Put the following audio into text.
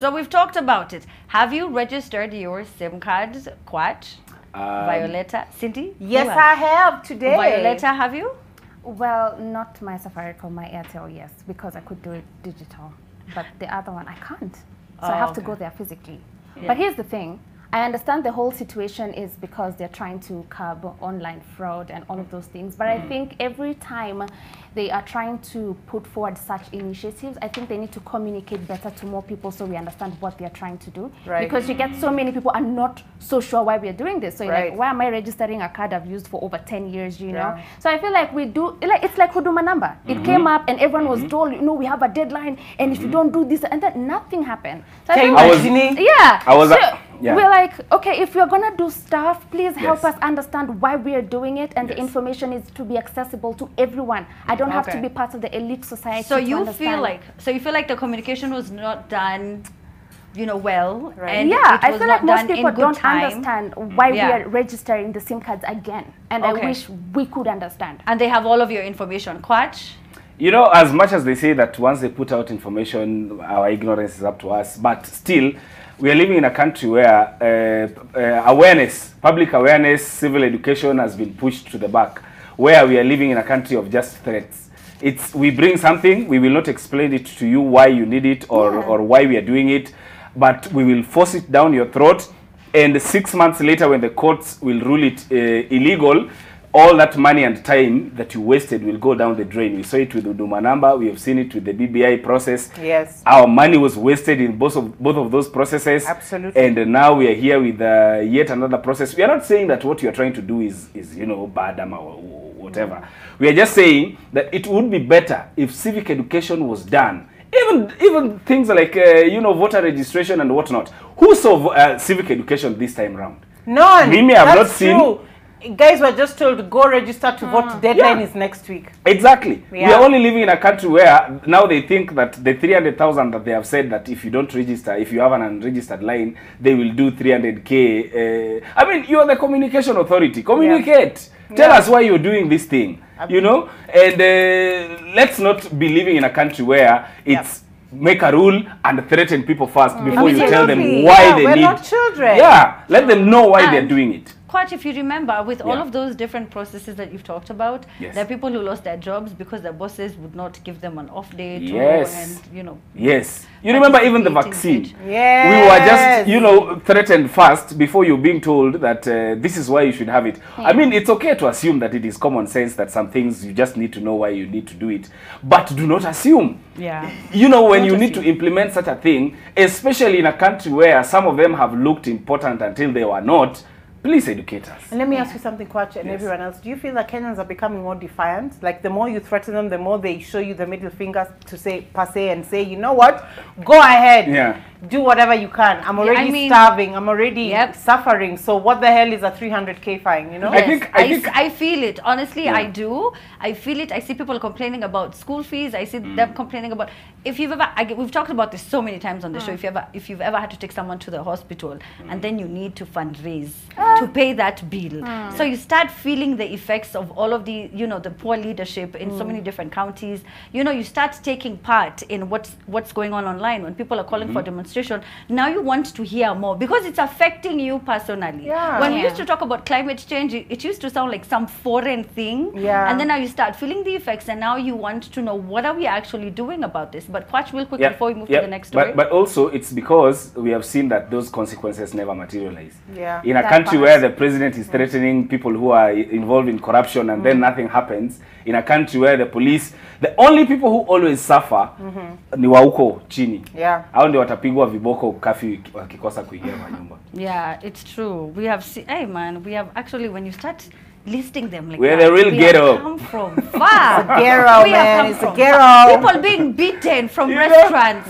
So we've talked about it. Have you registered your SIM cards, Kwach, Violetta, Cindy? Yes, I have today. Violetta, have you? Well, not my Safaricom, my Airtel, yes, because I could do it digital. But the other one, I can't. So I have to go there physically. Yeah. But here's the thing. I understand the whole situation is because they're trying to curb online fraud and all of those things. But I think every time they are trying to put forward such initiatives, I think they need to communicate better to more people so we understand what they're trying to do. Right. Because you get so many people are not so sure why we're doing this. So you're like, why am I registering a card I've used for over 10 years, you know? So I feel like we do, like it's like Huduma number. It came up and everyone was told, you know, we have a deadline and if you don't do this, and then nothing happened. So I feel like, we're like, okay, if you're gonna do stuff, please help us understand why we are doing it, and the information is to be accessible to everyone. I don't have to be part of the elite society. So you feel like, the communication was not done, you know, well, and I feel like most people don't understand why we are registering the SIM cards again, and I wish we could understand. And they have all of your information, Kwach. You know, as much as they say that once they put out information, our ignorance is up to us, but still, we are living in a country where public awareness, civil education has been pushed to the back, where we are living in a country of just threats. We bring something, we will not explain it to you why you need it or why we are doing it, but we will force it down your throat, and 6 months later when the courts will rule it illegal, all that money and time that you wasted will go down the drain. We saw it with the Huduma number. We have seen it with the BBI process. Yes. Our money was wasted in both of those processes. Absolutely. And now we are here with yet another process. We are not saying that what you are trying to do is you know, bad or whatever. We are just saying that it would be better if civic education was done. Even things like, you know, voter registration and whatnot. Who saw civic education this time around? None. Mimi, I have not seen. Guys were just told to go register to vote. Deadline is next week. Exactly. We are only living in a country where now they think that the 300,000 that they have said that if you don't register, if you have an unregistered line, they will do 300K. I mean, you are the communication authority. Communicate. Tell us why you're doing this thing. You know? And let's not be living in a country where it's make a rule and threaten people first before you tell them why they need. We're not children. Yeah. Let them know why they're doing it. Quite, if you remember, with all of those different processes that you've talked about, there are people who lost their jobs because their bosses would not give them an off day to and, you know. Yes. You remember even the vaccine. Yes. We were just, you know, threatened first before you being told that this is why you should have it. I mean, it's okay to assume that it is common sense that some things you just need to know why you need to do it. But do not assume. You know, when you need to implement such a thing, especially in a country where some of them have looked important until they were not, please educate us. And let me ask you something, Kwach, and everyone else. Do you feel that Kenyans are becoming more defiant? Like the more you threaten them, the more they show you the middle fingers to say, passe, and say, you know what? Go ahead. Do whatever you can. I'm already starving. I'm already suffering. So what the hell is a 300K fine, you know? I feel it. Honestly, I do. I feel it. I see people complaining about school fees. I see them complaining about, if you've ever, we've talked about this so many times on the show, if you've ever had to take someone to the hospital and then you need to fundraise to pay that bill. So you start feeling the effects of all of the, you know, the poor leadership in so many different counties. You know, you start taking part in what's going on online. When people are calling for demonstration, now you want to hear more because it's affecting you personally. When we used to talk about climate change, it used to sound like some foreign thing. And then now you start feeling the effects, and now you want to know what are we actually doing about this. But Kwach, real quick before we move to the next story. But also, it's because we have seen that those consequences never materialize. In a country where the president is threatening people who are involved in corruption and then nothing happens, in a country where the police, the only people who always suffer ni wa huko chini. Hao ndio watapigwa viboko kafi wakikosa kuingia kwa nyumba. It's true. We have seen, hey man, we have actually, when you start listing them like we're the real ghetto. Come from far. It's a ghetto, man. It's a ghetto. People being beaten from restaurants.